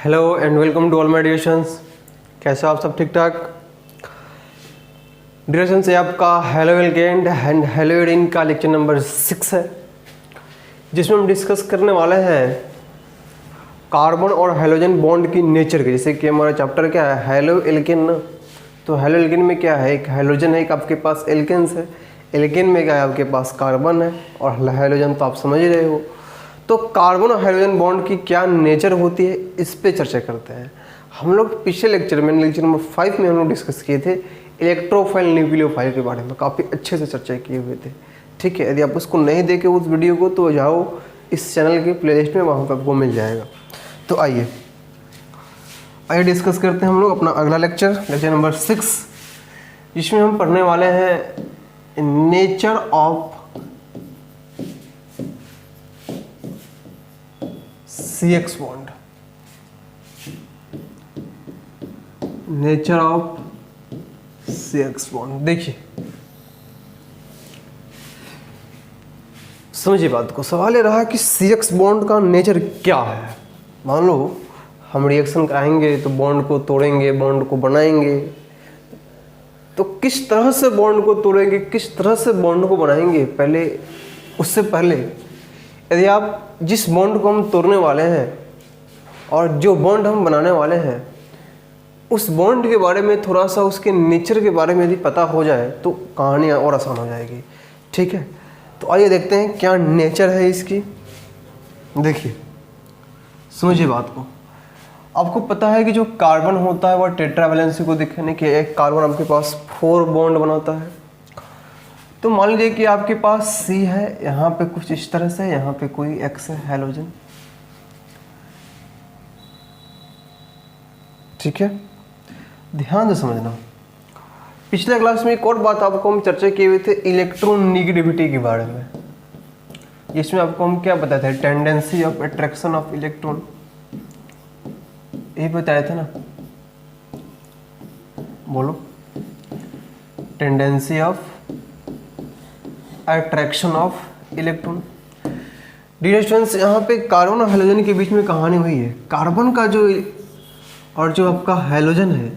Hello and welcome to all my dear students. कैसे हो आप सब? ठीक ठाक? डियर स्टूडेंट्स, ये आपका हेलो एल्केन एंड हेलोइडिन का लेक्चर नंबर 6 है, जिसमें हम डिस्कस करने वाले हैं कार्बन और हेलोजन बॉन्ड की नेचर के। जैसे कि हमारा चैप्टर क्या है, हेलो एल्केन ना। तो हेलो एल्केन में क्या है, एक हेलोजन है, एक आपके पास एल्केन्स है। एल्केन में क्या है, आपके पास कार्बन है, और हेलोजन तो आप समझ ही रहे हो। तो कार्बन और हाइड्रोजन बॉन्ड की क्या नेचर होती है, इस पे चर्चा करते हैं। हम लोग पिछले लेक्चर में, लेक्चर नंबर 5 में हम लोग डिस्कस किए थे इलेक्ट्रोफाइल न्यूक्लियोफाइल के बारे में, काफ़ी अच्छे से चर्चा किए हुए थे। ठीक है, यदि आप उसको नहीं देखे उस वीडियो को तो जाओ इस चैनल के प्लेलिस्ट में, वहाँ पर आपको मिल जाएगा। तो आइए डिस्कस करते हैं हम लोग अपना अगला लेक्चर नंबर 6, जिसमें हम पढ़ने वाले हैं nature of CX bond. Nature of CX bond, देखिए समझिए बात को। सवाल ये रहा कि CX बॉन्ड का नेचर क्या है। मान लो हम रिएक्शन कराएंगे तो बॉन्ड को तोड़ेंगे, बॉन्ड को बनाएंगे, तो किस तरह से बॉन्ड को तोड़ेंगे, किस तरह से बॉन्ड को बनाएंगे, उससे पहले यदि आप जिस बॉन्ड को हम तोड़ने वाले हैं और जो बॉन्ड हम बनाने वाले हैं, उस बॉन्ड के बारे में थोड़ा सा, उसके नेचर के बारे में यदि पता हो जाए तो कहानी और आसान हो जाएगी। ठीक है, तो आइए देखते हैं क्या नेचर है इसकी। देखिए समझिए बात को। आपको पता है कि जो कार्बन होता है वह टेट्रावैलेंसी को दिखाने के एक कार्बन आपके पास 4 बॉन्ड बनाता है। तो मान लीजिए कि आपके पास C है, यहाँ पे कुछ इस तरह से, यहाँ पे कोई X है, हेलोजन। ठीक है, ध्यान से समझना। पिछले क्लास में एक और बात आपको हम चर्चा किए हुए थे इलेक्ट्रॉन नेगेटिविटी के बारे में, जिसमें आपको हम क्या बताए थे, tendency of attraction of electron, यही बताया था ना। बोलो, tendency of attraction of electron. Dear students, यहाँ पे कार्बन और हेलोजन के बीच में कहानी हुई है। कार्बन का जो आपका हेलोजन है,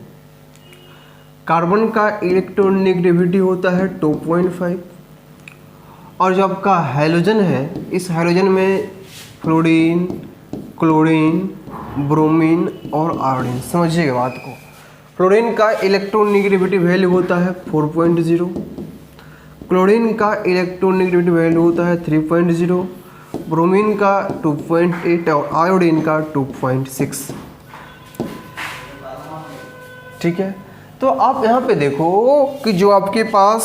कार्बन का इलेक्ट्रॉन नेगेटिविटी होता है 2.5, और जो आपका हेलोजन है, इस हेलोजन में फ्लोरीन, क्लोरीन, ब्रोमीन और आयोडीन। समझिएगा बात को। फ्लोरीन का इलेक्ट्रॉन नेगेटिविटी वैल्यू होता है 4.0, क्लोरीन का इलेक्ट्रॉन नेगेटिविटी वैल्यू होता है 3.0, ब्रोमीन का 2.8 और आयोडीन का 2.6। ठीक है, तो आप यहाँ पे देखो कि जो आपके पास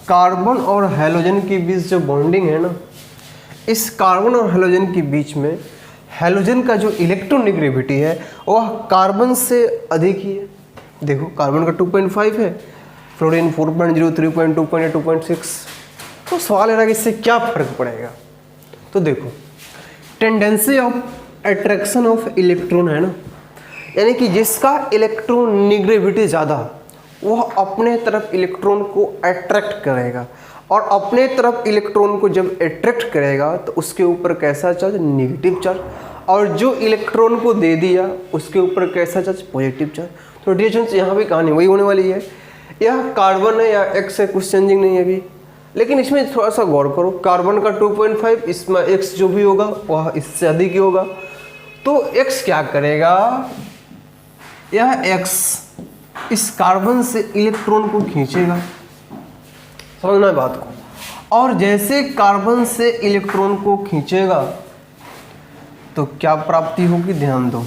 कार्बन और हेलोजन के बीच जो बॉन्डिंग है ना, इस कार्बन और हेलोजन के बीच में हेलोजन का जो इलेक्ट्रॉन नेगेटिविटी है वह कार्बन से अधिक ही है। देखो, कार्बन का 2.5 है, फ्लोरीन 4.0, 3.2, 2.8, 2.6। तो सवाल है कि इससे क्या फर्क पड़ेगा। तो देखो, tendency of attraction of electron है ना, यानी कि जिसका इलेक्ट्रॉन नेगेटिविटी ज़्यादा, वह अपने तरफ इलेक्ट्रॉन को अट्रैक्ट करेगा, और अपने तरफ इलेक्ट्रॉन को जब अट्रैक्ट करेगा तो उसके ऊपर कैसा चार्ज, नेगेटिव चार्ज, और जो इलेक्ट्रॉन को दे दिया उसके ऊपर कैसा चार्ज, पॉजिटिव चार्ज। तो डिस्टेंस यहाँ पे कहानी वही होने वाली है। यह कार्बन है या X है, कुछ चेंजिंग नहीं है अभी, लेकिन इसमें थोड़ा सा गौर करो। कार्बन का 2.5, इसमें X जो भी होगा वह इससे अधिक ही होगा। तो X क्या करेगा, यह X इस कार्बन से इलेक्ट्रॉन को खींचेगा, समझना है बात को। और जैसे कार्बन से इलेक्ट्रॉन को खींचेगा तो क्या प्राप्ति होगी, ध्यान दो।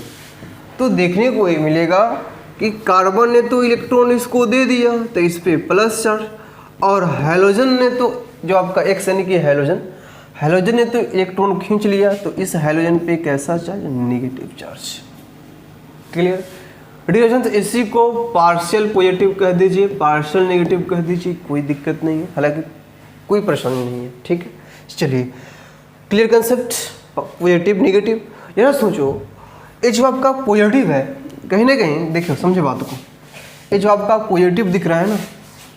तो देखने को ये मिलेगा कि कार्बन ने तो इलेक्ट्रॉन इसको दे दिया तो इस पे प्लस चार्ज, और हेलोजन ने तो, जो आपका X यानी कि हेलोजन ने तो इलेक्ट्रॉन खींच लिया तो इस हेलोजन पे कैसा charge, negative charge. Clear? Distance इसी को पार्शियल पॉजिटिव कह दीजिए, पार्शियल नेगेटिव कह दीजिए, कोई दिक्कत नहीं है, हालांकि कोई परेशानी नहीं है। ठीक है, चलिए क्लियर कंसेप्ट। पॉजिटिव नेगेटिव, यह सोचो, ये जो आपका पॉजिटिव है, कहीं ना कहीं देखियो, समझे बात को, ये जो आपका पॉजिटिव दिख रहा है ना,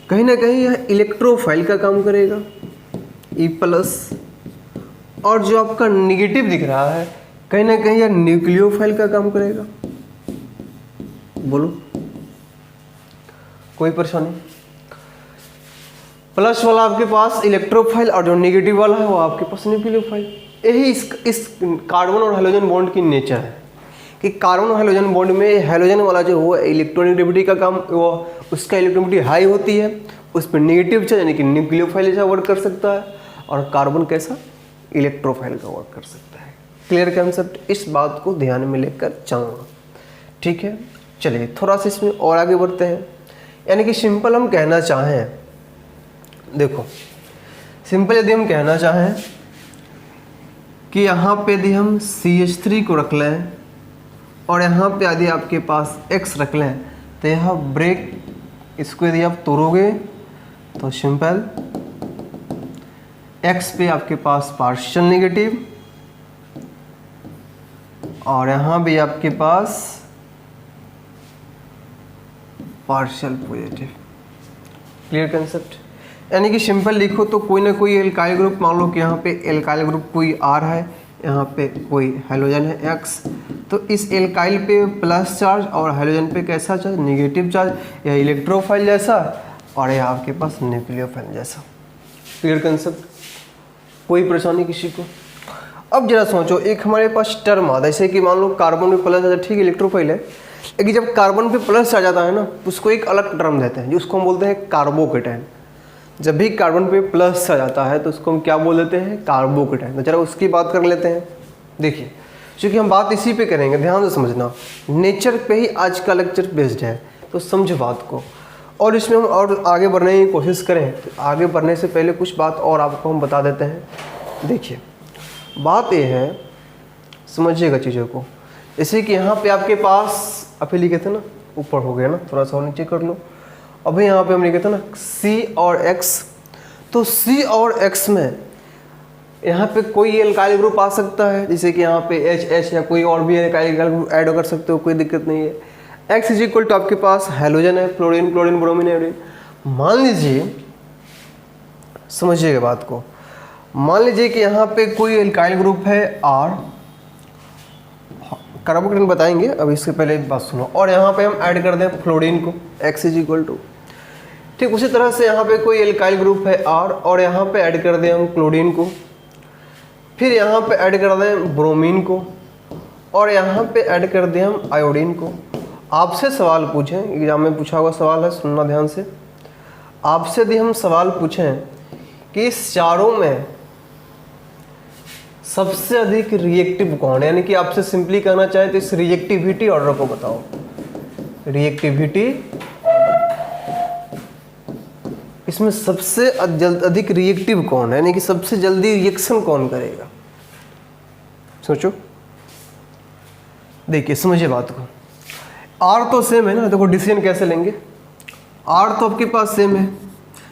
कहीं ना कहीं यह इलेक्ट्रोफाइल का काम करेगा, E+, और जो आपका नेगेटिव दिख रहा है कहीं ना कहीं यह न्यूक्लियोफाइल का काम करेगा। बोलो, कोई परेशानी? प्लस वाला आपके पास इलेक्ट्रोफाइल और जो नेगेटिव वाला है वो आपके पास न्यूक्लियोफाइल। यही इस कार्बन और हेलोजन बॉन्ड की नेचर है कि कार्बन और हेलोजन बॉन्ड में हेलोजन वाला जो वो इलेक्ट्रोनेगेटिविटी का काम, वो उसका इलेक्ट्रोनेगेटिविटी हाई होती है, उस पर नेगेटिव चार्ज यानी कि न्यूक्लियोफाइल जैसा वर्क कर सकता है, और कार्बन कैसा, इलेक्ट्रोफाइल का वर्क कर सकता है। Clear concept? इस बात को ध्यान में लेकर जाऊँगा, ठीक है। चलिए थोड़ा सा इसमें और आगे बढ़ते हैं। यानी कि सिंपल हम कहना चाहें, देखो सिंपल यदि हम कहना चाहें कि यहाँ पे यदि हम CH3 को रख लें और यहाँ पे यदि आपके पास X रख लें, तो यह ब्रेक, इसको यदि आप तोड़ोगे तो सिंपल X पे आपके पास पार्शियल नेगेटिव और यहाँ भी आपके पास पार्शियल पॉजिटिव। Clear concept? यानी कि सिंपल लिखो तो कोई ना कोई एल्काइल ग्रुप, मान लो कि यहाँ पे एल्काइल ग्रुप कोई R है, यहाँ पे कोई हेलोजन है X, तो इस एल्काइल पे प्लस चार्ज और हेलोजन पे कैसा चार्ज, नेगेटिव चार्ज, या इलेक्ट्रोफाइल जैसा, और यह आपके पास न्यूक्लियोफाइल जैसा। Clear concept? कोई परेशानी किसी को? अब जरा सोचो, एक हमारे पास टर्म आता है, जैसे कि मान लो कार्बन पे प्लस, ठीक है इलेक्ट्रोफाइल है, लेकिन जब कार्बन पे प्लस आ जाता है ना, उसको एक अलग टर्म देते हैं, जिसको हम बोलते हैं कार्बोकेटाइन। जब भी कार्बन पे प्लस आ जाता है तो उसको हम क्या बोल देते हैं, कार्बोकेटाइन। तो जरा उसकी बात कर लेते हैं। देखिए, क्योंकि हम बात इसी पे करेंगे, ध्यान से समझना, नेचर पे ही आज का लेक्चर बेस्ड है, तो समझो बात को। और इसमें हम और आगे बढ़ने की कोशिश करें, तो आगे बढ़ने से पहले कुछ बात और आपको हम बता देते हैं। देखिए बात ये है, समझिएगा चीज़ों को। जैसे कि यहाँ पे आपके पास अभी लिखे थे ना, ऊपर हो गया ना, थोड़ा सा और नीचे कर लो। अभी यहाँ पे हम लिखे थे ना C और X, तो C और X में यहाँ पे कोई एल्काइल ग्रुप आ सकता है, जैसे कि यहाँ पे H या कोई और भी एल्काइल ग्रुप ऐड कर सकते हो, कोई दिक्कत नहीं है। X इज इक्वल टू आपके पास हेलोजन है, फ्लोरीन, क्लोरीन, ब्रोमीन, आयोडीन। मान लीजिए, समझिएगा बात को, मान लीजिए कि यहाँ पे कोई एल्काइल ग्रुप है R, कार्बोकेटाइन बताएंगे, अब इससे पहले बात सुनो, और यहाँ पे हम ऐड कर दें फ्लोरीन को, X इज इक्वल टू, ठीक उसी तरह से यहाँ पे कोई एल्काइल ग्रुप है R और यहाँ पे ऐड कर दें हम क्लोरीन को, फिर यहाँ पे ऐड कर दें ब्रोमीन को, और यहाँ पे ऐड कर दें हम आयोडीन को। आपसे सवाल पूछें, एग्जाम में पूछा हुआ सवाल है, सुनना ध्यान से। आपसे यदि हम सवाल पूछें कि इस चारों में सबसे अधिक रिएक्टिव कौन है, यानी कि आपसे सिंपली कहना चाहे तो इस रिएक्टिविटी ऑर्डर को बताओ। रिएक्टिविटी, इसमें सबसे अधिक रिएक्टिव कौन है, यानी कि सबसे जल्दी रिएक्शन कौन करेगा, सोचो। देखिए समझिए बात को, R तो सेम है ना, देखो डिसीजन कैसे लेंगे। R तो आपके पास सेम है,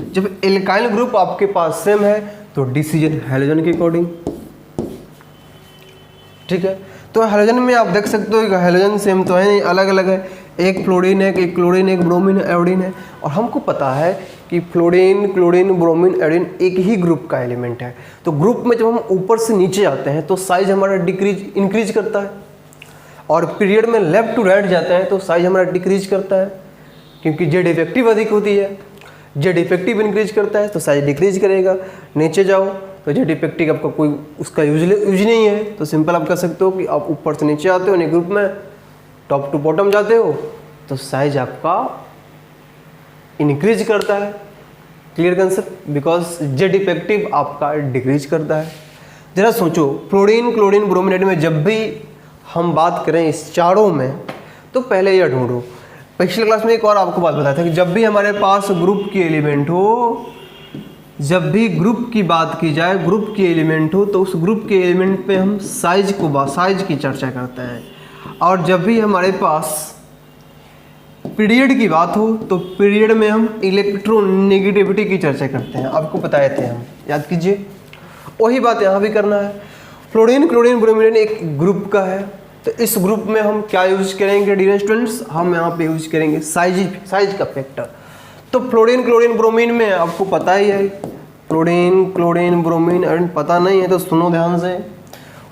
जब एल्काइल ग्रुप आपके पास सेम है तो डिसीजन हेलोजन के अकॉर्डिंग, ठीक है। तो हेलोजन में आप देख सकते हो कि हेलोजन सेम तो है नहीं, अलग अलग है, एक फ्लोरीन है, एक क्लोरीन, एक ब्रोमीन, आयोडीन है। और हमको पता है कि फ्लोरीन, क्लोरीन, ब्रोमीन, आयोडीन एक ही ग्रुप का एलिमेंट है। तो ग्रुप में जब हम ऊपर से नीचे आते हैं तो साइज हमारा इंक्रीज करता है, और पीरियड में लेफ्ट टू राइट जाते हैं तो साइज हमारा डिक्रीज करता है, क्योंकि जेड इफेक्टिव अधिक होती है। जेड इफेक्टिव इंक्रीज करता है तो साइज डिक्रीज करेगा। नीचे जाओ तो जेड इफेक्टिव आपका कोई उसका यूज नहीं है, तो सिंपल आप कह सकते हो कि आप ऊपर से नीचे आते हो यानी ग्रुप में टॉप टू बॉटम जाते हो तो साइज आपका इंक्रीज करता है। Clear concept? Because Z effective आपका डिक्रीज करता है। जरा सोचो, फ्लोरीन, क्लोरीन, ब्रोमीन में जब भी हम बात करें इस चारों में तो पहले यह ढूंढो, पिछले क्लास में एक और आपको बात बताया था कि जब भी हमारे पास ग्रुप की एलिमेंट हो, जब भी ग्रुप की बात की जाए, ग्रुप की एलिमेंट हो, तो उस ग्रुप के एलिमेंट पे हम साइज की चर्चा करते हैं। और जब भी हमारे पास पीरियड की बात हो तो पीरियड में हम इलेक्ट्रोनेगेटिविटी की चर्चा करते हैं। आपको बताए थे हम, याद कीजिए। वही बात यहाँ भी करना है। फ्लोरीन, क्लोरीन, ब्रोमीन एक ग्रुप का है, तो इस ग्रुप में हम क्या यूज करेंगे डियर स्टूडेंट्स, हम यहाँ पे यूज करेंगे साइज का फैक्टर। तो फ्लोरीन, क्लोरीन, ब्रोमीन में आपको पता ही है, फ्लोरीन, क्लोरीन, ब्रोमीन, आयोडीन पता नहीं है तो सुनो ध्यान से।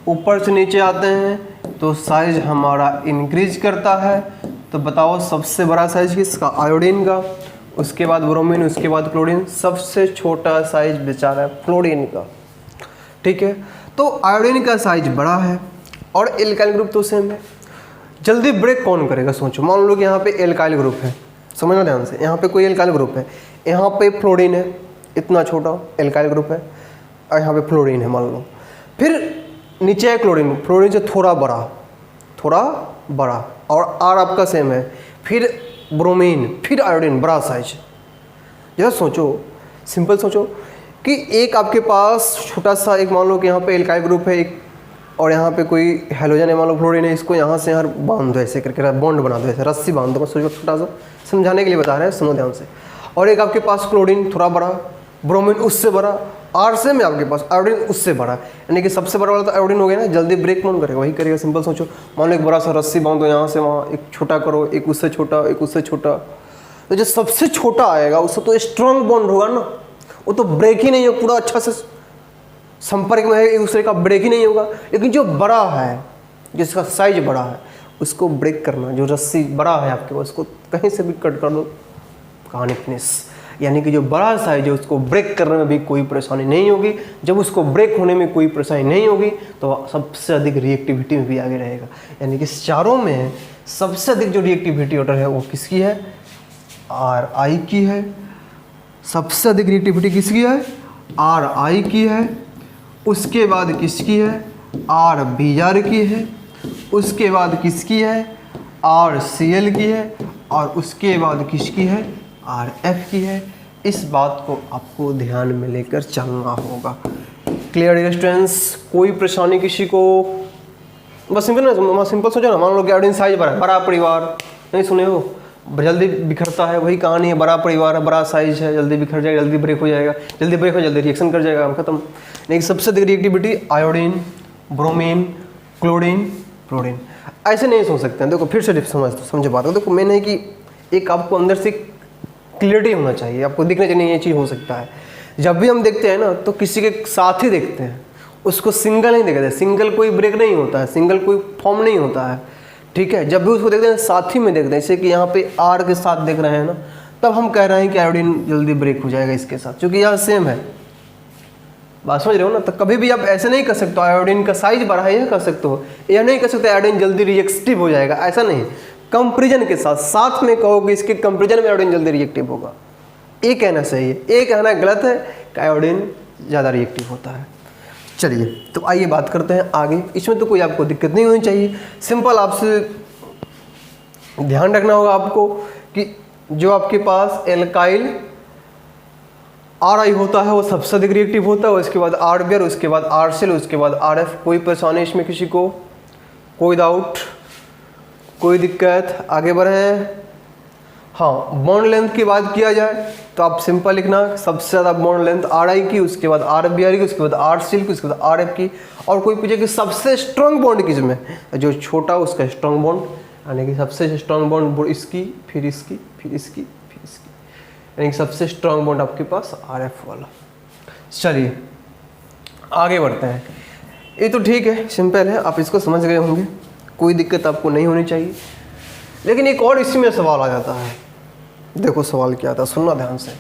ऊपर से नीचे आते हैं तो साइज हमारा इंक्रीज करता है। तो बताओ सबसे बड़ा साइज किसका? आयोडीन का, उसके बाद ब्रोमीन, उसके बाद क्लोरीन, सबसे छोटा साइज बेचारा है फ्लोरीन का। ठीक है, तो आयोडीन का साइज बड़ा है और एल्काइल ग्रुप तो सेम है। जल्दी ब्रेक कौन करेगा? सोचो, मान लो कि यहाँ पे एल्काइल ग्रुप है, समझना ध्यान से, यहाँ पे कोई एल्काइल ग्रुप है, यहाँ पे फ्लोरीन है, इतना छोटा एल्काइल ग्रुप है, और यहाँ पे फ्लोरीन है मान लो, फिर नीचे है क्लोरीन, फ्लोरीन से थोड़ा बड़ा और आर आपका सेम है, फिर ब्रोमीन, फिर आयोडीन, बड़ा साइज। जरा सोचो, सिंपल सोचो कि एक आपके पास छोटा सा, एक मान लो कि यहाँ पे एल्काइल ग्रुप है एक, और यहाँ पे कोई हेलोजन है मान लो फ्लोरीन है, इसको यहाँ से यहाँ बांध दो ऐसे करके, बॉन्ड बना दो ऐसे, रस्सी बांध दो, सोचो छोटा सा, समझाने के लिए बता रहे हैं, सुनो ध्यान से। और एक आपके पास क्लोरीन थोड़ा बड़ा, ब्रोमीन उससे बड़ा, आर से में आपके पास आयोडीन उससे बड़ा, यानी कि सबसे बड़ा वाला तो आयोडीन हो गया ना। जल्दी ब्रेक कौन करेगा? वही करेगा। सिंपल सोचो, मान लो एक बड़ा सा रस्सी बांधो यहाँ से वहाँ, एक छोटा करो, एक उससे छोटा, एक उससे छोटा, तो जो सबसे छोटा आएगा उससे तो स्ट्रॉन्ग बॉन्ड होगा ना, वो तो ब्रेक ही नहीं हो, पूरा अच्छा से संपर्क में है, एक दूसरे का ब्रेक ही नहीं होगा। लेकिन जो बड़ा है, जिसका साइज बड़ा है, उसको ब्रेक करना, जो रस्सी बड़ा है आपके पास, उसको कहीं से भी कट कर दो, कहानी फिनिश। यानी कि जो बड़ा साइज है उसको ब्रेक करने में भी कोई परेशानी नहीं होगी। जब उसको ब्रेक होने में कोई परेशानी नहीं होगी तो सबसे अधिक रिएक्टिविटी में भी आगे रहेगा। यानी कि चारों में सबसे अधिक जो रिएक्टिविटी ऑर्डर है वो किसकी है? RI की है। सबसे अधिक रिएक्टिविटी किसकी है? RI की है। उसके बाद किसकी है? RBr की है। उसके बाद किसकी है? RCl की है। और उसके बाद किसकी है? RF की है। इस बात को आपको ध्यान में लेकर चलना होगा। Clear students? कोई परेशानी किसी को? बस सिंपल सोचो ना, मान लो कि आयोडीन साइज बड़ा परिवार, नहीं सुने हो, जल्दी बिखरता है, वही कहानी है, बड़ा परिवार है, बड़ा साइज है, जल्दी बिखर जाएगा, जल्दी ब्रेक हो जाएगा, जल्दी ब्रेक हो जल्दी रिएक्शन कर जाएगा, खत्म। लेकिन सबसे अधिक reactivity iodine, bromine, chlorine, fluorine. ऐसे नहीं सोच सकते हैं। देखो फिर से समझो बात को। देखो मैंने है कि एक आपको अंदर से क्लियरिटी होना चाहिए, आपको दिखना चाहिए ये चीज़ हो सकता है। जब भी हम देखते हैं ना तो किसी के साथ ही देखते हैं, उसको सिंगल नहीं देखते। सिंगल कोई ब्रेक नहीं होता है, सिंगल कोई फॉर्म नहीं होता है। ठीक है, जब भी उसको देखते हैं साथ ही में देखते हैं, जैसे कि यहाँ पे R के साथ देख रहे हैं ना, तब हम कह रहे हैं कि आयोडीन जल्दी ब्रेक हो जाएगा इसके साथ, क्योंकि यहाँ सेम है। बात समझ रहे हो ना? तो कभी भी आप ऐसे नहीं कर सकते आयोडीन का साइज बढ़ा है, यह कर सकते हो, यह नहीं कर सकते आयोडीन जल्दी रिएक्टिव हो जाएगा, ऐसा नहीं। कंपेरिजन के साथ में कहो कि इसके कंपेरिजन में आयोडीन जल्दी रिएक्टिव होगा, ये कहना सही है। ये कहना गलत है कि आयोडीन ज़्यादा रिएक्टिव होता है। चलिए तो आइए बात करते हैं आगे। इसमें तो कोई आपको दिक्कत नहीं होनी चाहिए। सिंपल आपसे ध्यान रखना होगा आपको कि जो आपके पास एल्काइल RI होता है वो सबसे अधिक रिएक्टिव होता है, उसके बाद RBr, उसके बाद RCl, उसके बाद RF। कोई परेशानी इसमें किसी को? कोई डाउट, कोई दिक्कत? आगे बढ़ें। हाँ, बॉन्ड लेंथ की बात किया जाए तो आप सिंपल लिखना, सबसे ज़्यादा बॉन्ड लेंथ RI की, उसके बाद RBr की, उसके बाद RCl की, उसके बाद RF की। और कोई पूछे कि सबसे स्ट्रॉन्ग बॉन्ड किस में? जो छोटा उसका स्ट्रॉन्ग बॉन्ड, यानी कि सबसे स्ट्रॉन्ग बॉन्ड इसकी, फिर इसकी, फिर इसकी, फिर इसकी, यानी कि सबसे स्ट्रॉन्ग बॉन्ड आपके पास RF वाला। चलिए आगे बढ़ते हैं। ये तो ठीक है, सिंपल है, आप इसको समझ गए होंगे, कोई दिक्कत आपको नहीं होनी चाहिए। लेकिन एक और इसी में सवाल आ जाता है। देखो सवाल क्या था, सुनना ध्यान से।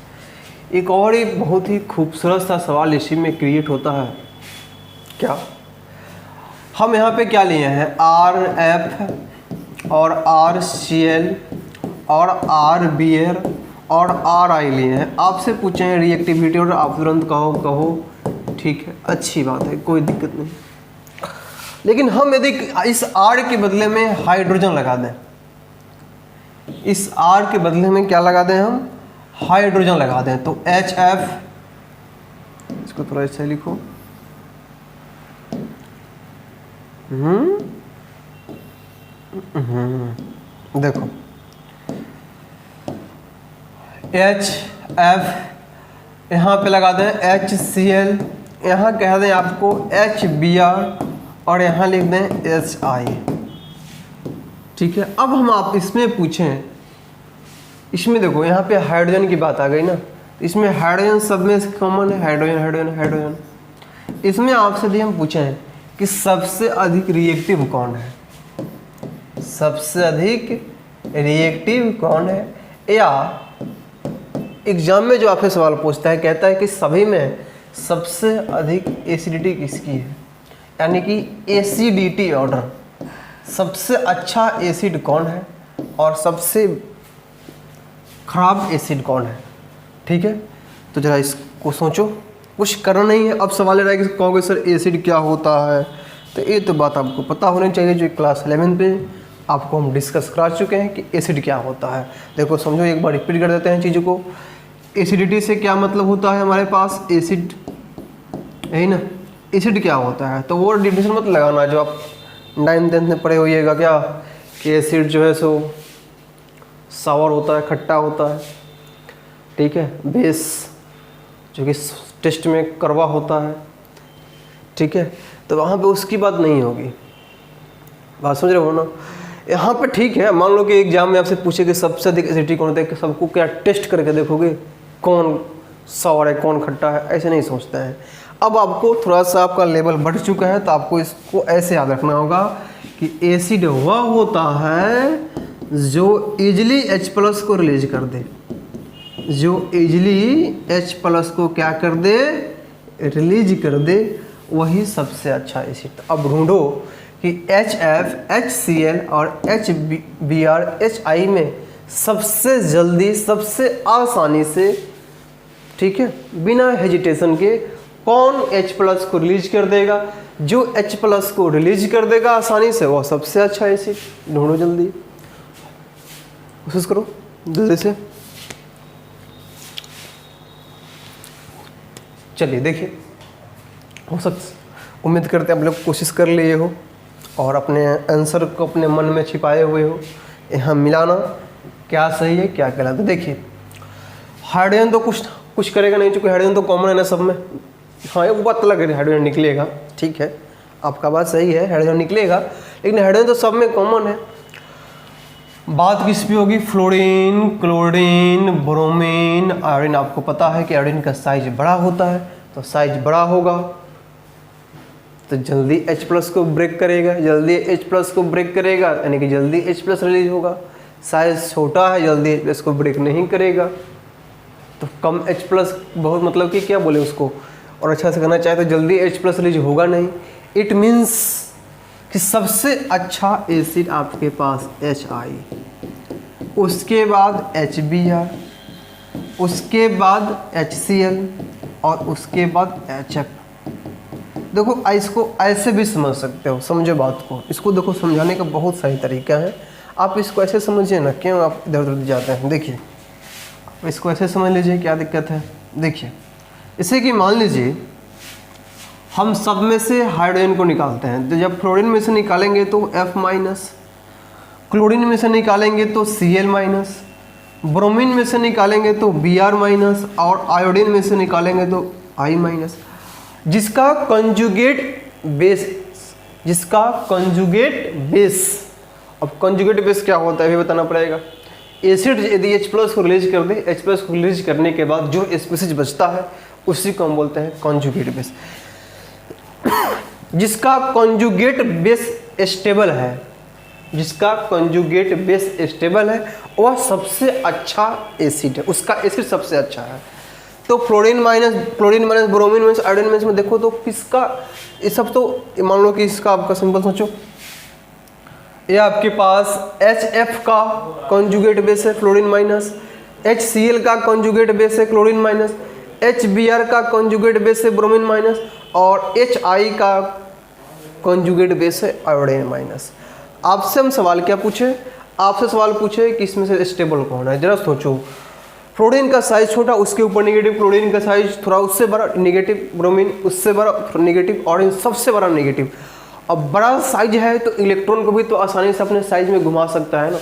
एक और एक बहुत ही खूबसूरत सा सवाल इसी में क्रिएट होता है। क्या? हम यहाँ पे क्या लिए हैं? RF और RCl और RBr और RI लिए हैं। आपसे पूछे हैं रिएक्टिविटी और आप तुरंत कहो ठीक है, अच्छी बात है, कोई दिक्कत नहीं। लेकिन हम यदि इस R के बदले में हाइड्रोजन लगा दें, इस R के बदले में क्या लगा दें? हम हाइड्रोजन लगा दें, तो HF, इसको थोड़ा ऐसे लिखो, देखो HF यहाँ पे लगा दें, HCl यहाँ कह दें आपको HBr और यहाँ लिख दें HI। ठीक है, अब हम आप इसमें पूछें, इसमें देखो यहाँ पे हाइड्रोजन की बात आ गई ना, इसमें हाइड्रोजन सब में कॉमन है, हाइड्रोजन हाइड्रोजन हाइड्रोजन। इसमें आपसे भी हम पूछें कि सबसे अधिक रिएक्टिव कौन है, सबसे अधिक रिएक्टिव कौन है, या एग्जाम में जो आपसे सवाल पूछता है कहता है कि सभी में सबसे अधिक एसिडिटी किसकी है, यानी कि एसिडिटी ऑर्डर, सबसे अच्छा एसिड कौन है और सबसे खराब एसिड कौन है। ठीक है, तो जरा इसको सोचो, कुछ करना नहीं है। अब सवाल रहा है कि कहोगे सर एसिड क्या होता है, तो ये तो बात आपको पता होनी चाहिए जो क्लास 11 पे आपको हम डिस्कस करा चुके हैं कि एसिड क्या होता है। देखो समझो, एक बार रिपीट कर देते हैं चीज़ों को। एसिडिटी से क्या मतलब होता है हमारे पास, एसिड है ना, एसिड क्या होता है, तो वो डिफिनेशन मत लगाना जो आप 9th 10th में पढ़े होइएगा क्या, कि एसिड जो है सो सावर होता है, खट्टा होता है, ठीक है, बेस जो कि टेस्ट में कड़वा होता है, ठीक है, तो वहाँ पे उसकी बात नहीं होगी। बात समझ रहे हो ना। यहाँ पे ठीक है, मान लो कि एग्जाम में आपसे पूछे कि सबसे अधिक एसिडिटी कौन होता है, सबको क्या टेस्ट करके देखोगे कौन सावर है कौन खट्टा है, ऐसे नहीं सोचते हैं। अब आपको थोड़ा सा आपका लेवल बढ़ चुका है तो आपको इसको ऐसे याद रखना होगा कि एसिड वह होता है जो इजली H+ को रिलीज कर दे, जो इजली H+ को क्या कर दे, रिलीज कर दे, वही सबसे अच्छा एसिड। अब ढूंढो कि HF, HCl और HBr, HI में सबसे जल्दी सबसे आसानी से, ठीक है, बिना हेजिटेशन के कौन H+ को रिलीज कर देगा। जो H+ को रिलीज कर देगा आसानी से वो सबसे अच्छा एसिड। ढूंढो जल्दी, कोशिश करो जल्दी से। चलिए देखिए, हो सकता, उम्मीद करते हैं आप लोग कोशिश कर लिए हो और अपने आंसर को अपने मन में छिपाए हुए हो। यहाँ मिलाना क्या सही है क्या गलत है। देखिए हाइड्रोजन तो कुछ करेगा नहीं, चूँकि हाइड्रोजन तो कॉमन है ना सब में। हाँ एक बात अलग है, हाइड्रोजन निकलेगा, ठीक है, आपका बात सही है, हाइड्रोजन निकलेगा, लेकिन हाइड्रोजन तो सब में कॉमन है। बात किस पे होगी, फ्लोरीन, क्लोरीन, ब्रोमीन, आयोडीन। आपको पता है कि आयोडीन का साइज बड़ा होता है, तो साइज बड़ा होगा तो जल्दी H+ को ब्रेक करेगा, जल्दी H+ को ब्रेक करेगा यानी कि जल्दी H+ रिलीज होगा। साइज छोटा है, जल्दी H+ को ब्रेक नहीं करेगा, तो कम H+ बहुत मतलब कि क्या बोले उसको, और अच्छा से करना चाहे तो जल्दी H+ रिलीज होगा नहीं। इट मीन्स कि सबसे अच्छा एसिड आपके पास HI, उसके बाद HBr, उसके बाद HCl और उसके बाद HF। देखो इसको ऐसे भी समझ सकते हो, समझो बात को, इसको देखो समझाने का बहुत सही तरीका है। आप इसको ऐसे समझिए ना, क्यों आप इधर उधर जाते हैं। देखिए इसको ऐसे समझ लीजिए, क्या दिक्कत है। देखिए इसे कि मान लीजिए हम सब में से हाइड्रोजन को निकालते हैं, तो जब फ्लोरीन में से निकालेंगे तो F-, क्लोरीन में से निकालेंगे तो Cl-, ब्रोमीन में से निकालेंगे तो Br-, और आयोडीन में से निकालेंगे तो I-। जिसका कंजुगेट बेस, अब कंजुगेट बेस क्या होता है ये बताना पड़ेगा। एसिड यदि H+ को रिलीज कर दे, H+ को रिलीज करने के बाद जो स्पीशीज बचता है उसी को हम बोलते हैं कंजुगेट बेस। जिसका कंजुगेट बेस स्टेबल है, जिसका कंजुगेट बेस स्टेबल है वह सबसे अच्छा एसिड है, उसका एसिड सबसे अच्छा है। तो fluorine minus bromine minus iodine में देखो तो किसका, ये सब तो मान लो कि इसका आपका सिंपल सोचो, ये आपके पास HF का कंजुगेट बेस है फ्लोरीन माइनस, HCl का कंजुगेट बेस है क्लोरीन माइनस, HBr का कंजुगेट बेस है ब्रोमीन माइनस, और HI का कंजुगेट बेस है आयोडीन माइनस। आपसे हम सवाल क्या पूछे, आपसे सवाल पूछे कि इसमें से स्टेबल कौन है। जरा सोचो, फ्लोरीन का साइज छोटा, उसके ऊपर नेगेटिव, क्लोरीन का साइज थोड़ा उससे बड़ा नेगेटिव, ब्रोमीन उससे बड़ा नेगेटिव, ऑरेंज सबसे बड़ा नेगेटिव। अब बड़ा साइज है तो इलेक्ट्रॉन को भी तो आसानी से अपने साइज में घुमा सकता है ना,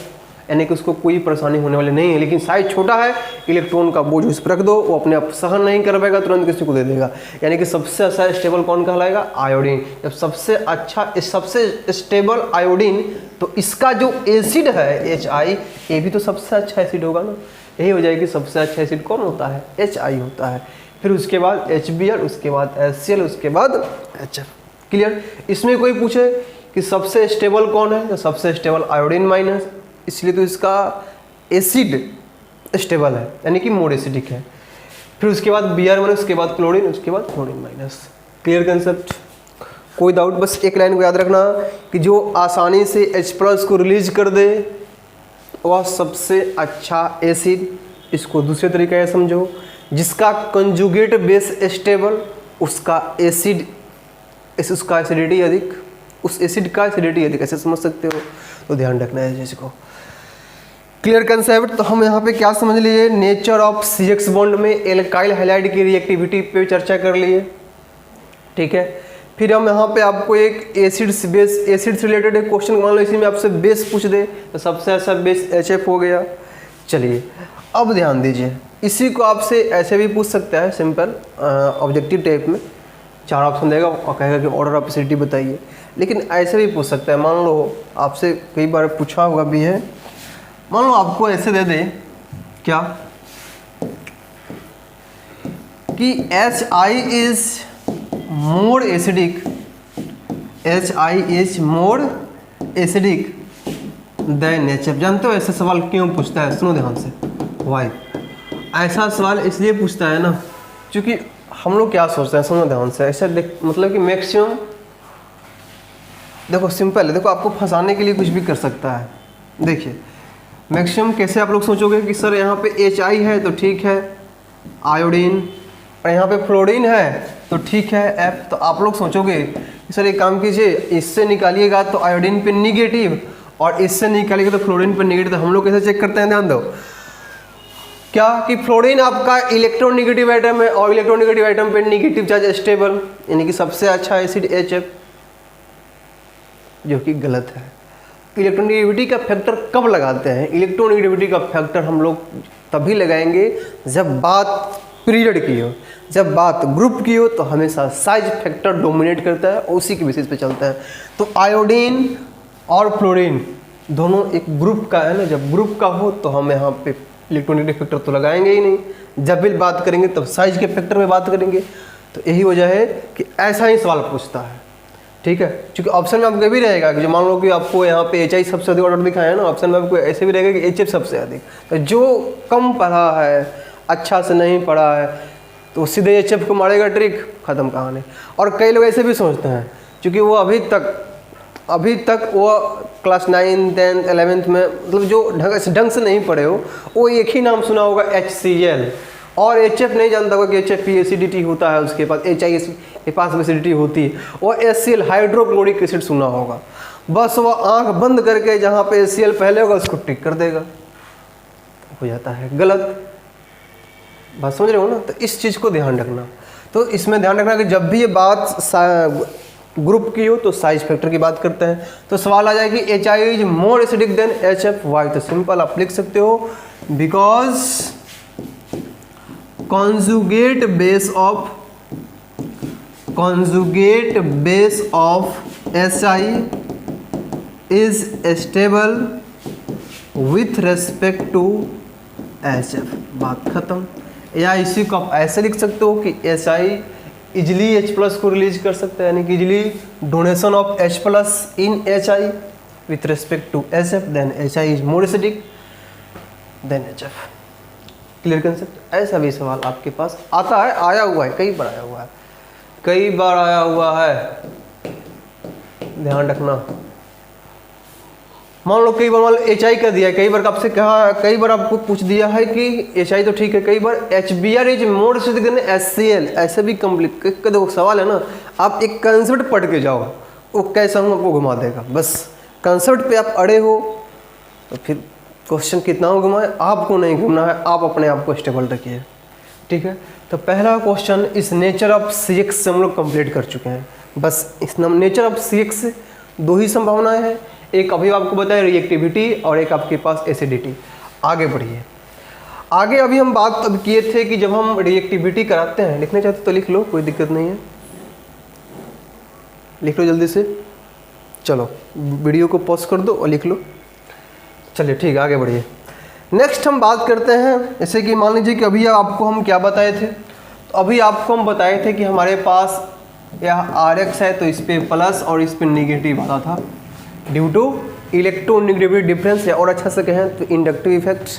यानी कि उसको कोई परेशानी होने वाली नहीं है। लेकिन साइज छोटा है, इलेक्ट्रॉन का बोझ उस पर रख दो, वो अपने आप सहन नहीं कर पाएगा, तुरंत किसी को दे देगा। यानी कि सबसे अच्छा स्टेबल कौन कहलाएगा, आयोडीन। जब सबसे अच्छा सबसे स्टेबल आयोडीन, तो इसका जो एसिड है HI, ये भी तो सबसे अच्छा एसिड होगा ना। यही हो जाएगी सबसे अच्छा एसिड कौन होता है, HI होता है। फिर उसके बाद HBr, उसके बाद HCl, उसके बाद HF। क्लियर। इसमें कोई पूछे कि सबसे स्टेबल कौन है, तो सबसे स्टेबल आयोडीन माइनस, इसलिए तो इसका एसिड स्टेबल है यानी कि मोर एसिडिक है। फिर उसके बाद Br माइनस, उसके बाद क्लोरीन, उसके बाद क्लोरीन माइनस। क्लियर कंसेप्ट, कोई डाउट? बस एक लाइन को याद रखना कि जो आसानी से H+ को रिलीज कर दे वह सबसे अच्छा एसिड। इसको दूसरे तरीके से समझो, जिसका कंजुगेट बेस स्टेबल उसका एसिड, उसका एसिडिटी अधिक, उस एसिड का एसिडिटी अधिक, ऐसे समझ सकते हो। तो ध्यान रखना है चीज़ को। Clear concept. तो हम यहाँ पे क्या समझ लिए, नेचर ऑफ CX बॉन्ड में एल्काइल हैलाइड की रिएक्टिविटी पे चर्चा कर लिए, ठीक है। फिर हम यहाँ पे आपको एक एसिड से रिलेटेड एक क्वेश्चन मान लो इसी में आपसे बेस पूछ दे, तो सबसे अच्छा बेस HF हो गया। चलिए अब ध्यान दीजिए, इसी को आपसे ऐसे भी पूछ सकता है सिंपल ऑब्जेक्टिव टाइप में, 4 ऑप्शन देगा और कहेगा कि ऑर्डर ऑफ एसिडिटी बताइए। लेकिन ऐसे भी पूछ सकता है, मान लो आपसे कई बार पूछा हुआ भी है, मान लो आपको ऐसे दे दे क्या कि HI is more acidic, HI is more acidic than HF। जानते हो ऐसा सवाल क्यों पूछता है? सुनो ध्यान से। वाई ऐसा सवाल इसलिए पूछता है ना, क्योंकि हम लोग क्या सोचते हैं, सुनो ध्यान से। ऐसा मतलब कि मैक्सिमम देखो सिंपल है, देखो आपको फंसाने के लिए कुछ भी कर सकता है। देखिए मैक्सिमम कैसे आप लोग सोचोगे कि सर यहाँ पे HI है तो ठीक है आयोडीन, और यहाँ पे फ्लोरीन है तो ठीक है F। तो आप लोग सोचोगे कि सर एक काम कीजिए, इससे निकालिएगा तो आयोडीन पे निगेटिव और इससे निकालिएगा तो फ्लोरीन पे निगेटिव। तो हम लोग कैसे चेक करते हैं, ध्यान दो क्या कि फ्लोरीन आपका इलेक्ट्रोनेगेटिव आइटम है और इलेक्ट्रोनेगेटिव आइटम पे निगेटिव चार्ज स्टेबल, यानी कि सबसे अच्छा एसिड HF, जो कि गलत है। इलेक्ट्रोनेगेटिविटी का फैक्टर कब लगाते हैं? इलेक्ट्रोनेगेटिविटी का फैक्टर हम लोग तभी लगाएंगे जब बात पीरियड की हो, जब बात ग्रुप की हो, तो हमेशा साइज फैक्टर डोमिनेट करता है, उसी के बेसिस पे चलता है। तो आयोडीन और फ्लोरीन दोनों एक ग्रुप का है ना, जब ग्रुप का हो तो हम यहाँ पे इलेक्ट्रोनेगेटिव फैक्टर तो लगाएंगे ही नहीं। जब भी बात करेंगे तब साइज के फैक्टर में बात करेंगे। तो यही वजह है कि ऐसा ही सवाल पूछता है, ठीक है। क्योंकि ऑप्शन में आपको ये भी रहेगा कि जो मान लो कि आपको यहाँ पे HI सबसे अधिक ऑर्डर दिखाया है ना, ऑप्शन में आपको ऐसे भी रहेगा कि HF सबसे अधिक। तो जो कम पढ़ा है, अच्छा से नहीं पढ़ा है, तो सीधे HF को मारेगा, ट्रिक खत्म कहानी। और कई लोग ऐसे भी सोचते हैं, क्योंकि वो अभी तक वो क्लास 9, 10, 11th में मतलब जो ढंग से नहीं पढ़े हो, वो एक ही नाम सुना होगा HCl, और HF नहीं जानता होगा कि HF एसिडिटी होता है, उसके पास HI के पास एसिडिटी होती है। और HCl हाइड्रोक्लोरिक एसिड सुना होगा, बस वो आंख बंद करके जहाँ पे HCl पहले होगा उसको टिक कर देगा, हो जाता है गलत। बात समझ रहे हो ना? तो इस चीज़ को ध्यान रखना। तो इसमें ध्यान रखना कि जब भी ये बात ग्रुप की हो तो साइज फैक्टर की बात करते हैं। तो सवाल आ जाए कि HI is more acidic than HF, why? तो सिंपल आप लिख सकते हो because conjugate base of HI is stable with respect to HF। बात खत्म। या इसी को आप ऐसे लिख सकते हो कि HI इजली H+ को रिलीज कर सकता है, यानी कि easily donation of H+ in HI with respect to HF, then HI is more acidic than HF। Clear concept? ऐसा भी सवाल आपके पास आता है, आया हुआ है, कई बार आया हुआ है, कई बार आया हुआ है, ध्यान रखना। मान लो कई बार मान लो HI का दिया है, कई बार आपसे कहा, कई बार आपको पूछ दिया है कि HI तो ठीक है, कई बार HBr is more acidic then HCl, ऐसे भी कंप्लीट। देखो सवाल है ना, आप एक कंसेप्ट पढ़ के जाओ, वो कैसा हूँ आपको घुमा देगा। बस कंसेप्ट पे आप अड़े हो तो फिर क्वेश्चन कितना हो घुमाए, आपको नहीं घूमना है, आप अपने आप को स्टेबल रखिए, ठीक है। तो पहला क्वेश्चन इस नेचर ऑफ CX से हम लोग कंप्लीट कर चुके हैं। बस इस नेचर ऑफ CX से 2 ही संभावनाएं हैं, एक अभी आपको बताया रिएक्टिविटी और एक आपके पास एसिडिटी। आगे बढ़िए। आगे अभी हम बात अब किए थे कि जब हम रिएक्टिविटी कराते हैं, लिखना चाहते तो लिख लो, कोई दिक्कत नहीं है, लिख लो जल्दी से। चलो वीडियो को पॉज कर दो और लिख लो। चलिए ठीक है, आगे बढ़िए। नेक्स्ट हम बात करते हैं, जैसे कि मान लीजिए कि अभी आपको हम क्या बताए थे, तो अभी आपको हम बताए थे कि हमारे पास यह RX है तो इस पे प्लस और इस पे निगेटिव आता था ड्यू टू इलेक्ट्रोनेगेटिविटी डिफरेंस, या और अच्छा से कहें तो इंडक्टिव इफेक्ट।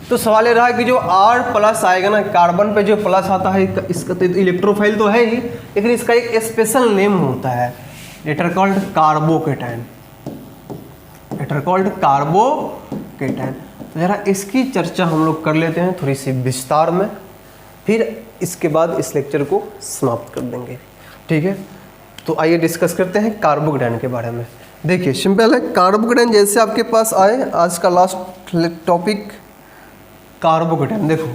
तो सवाल ये रहा है कि जो R प्लस आएगा ना, कार्बन पे जो प्लस आता है इसका तो इलेक्ट्रोफाइल तो है ही, लेकिन इसका एक स्पेशल नेम होता है, it are called carbocation, it are called carbocation. तो जरा इसकी चर्चा हम लोग कर लेते हैं थोड़ी सी विस्तार में, फिर इसके बाद इस लेक्चर को समाप्त कर देंगे, ठीक है। तो आइए डिस्कस करते हैं कार्बोकेटाइन के बारे में। देखिए सिंपल है, कार्बोकेटाइन जैसे आपके पास आए, आज का लास्ट टॉपिक कार्बोकेटाइन। देखो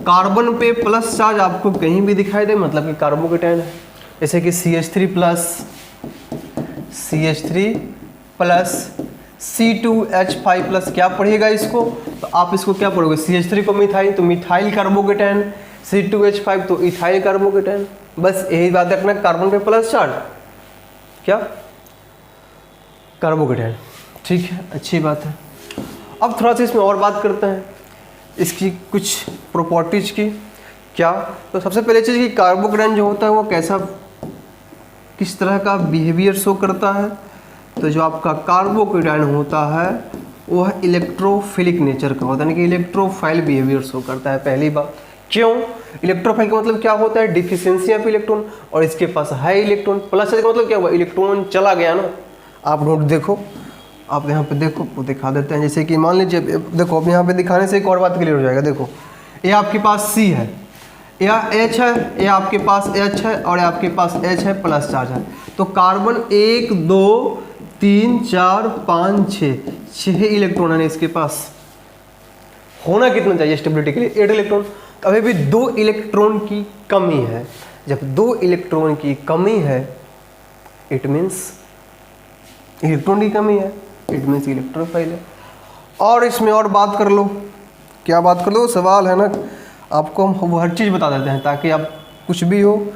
कार्बन पे प्लस चार्ज आपको कहीं भी दिखाई दे मतलब कि कार्बोकेटाइन है, जैसे कि CH3 प्लस C2H5 प्लस, क्या पढ़िएगा इसको, तो आप इसको क्या पढ़ोगे, CH3 को मिथाइल तो मिथाइल कार्बोकेटाइन, C2H5 तो इथाइल कार्बोकेटाइन। बस यही बात रखना, कार्बन पे प्लस चार्ज क्या कार्बोकेटाइन, ठीक है, अच्छी बात है। अब थोड़ा सा इसमें और बात करते हैं इसकी कुछ प्रॉपर्टीज की। क्या, तो सबसे पहले चीज़ कि कार्बोकेटाइन जो होता है वो कैसा, किस तरह का बिहेवियर शो करता है। तो जो आपका कार्बोकेटाइन होता है वह इलेक्ट्रोफिलिक नेचर का होता है, यानी कि इलेक्ट्रोफाइल बिहेवियर शो करता है। पहली बात, क्यों, इलेक्ट्रोफाइल का मतलब क्या होता है, डिफिशियंसी ऑफ इलेक्ट्रॉन, और इसके पास है इलेक्ट्रॉन। प्लस का मतलब क्या हुआ, इलेक्ट्रॉन चला गया ना। आप नोट देखो, आप यहाँ पे देखो, वो दिखा देते हैं, जैसे कि मान लीजिए, देखो अब यहाँ पे दिखाने से एक और बात क्लियर हो जाएगा। देखो ये आपके पास C है, या H है, ये आपके पास H है, और आपके पास H है, प्लस चार्ज है। तो कार्बन 1 2 3 4 5 6 इलेक्ट्रॉन है इसके पास, होना कितना चाहिए स्टेबिलिटी के लिए, 8 इलेक्ट्रॉन। तो अभी भी 2 इलेक्ट्रॉन की कमी है। जब 2 इलेक्ट्रॉन की कमी है इट मीन्स इलेक्ट्रॉन की कमी है, इट मीन्स इलेक्ट्रोफाइल है। और इसमें और बात कर लो, क्या बात कर लो, सवाल है ना, आपको हम हर चीज़ बता देते हैं ताकि आप कुछ भी हो,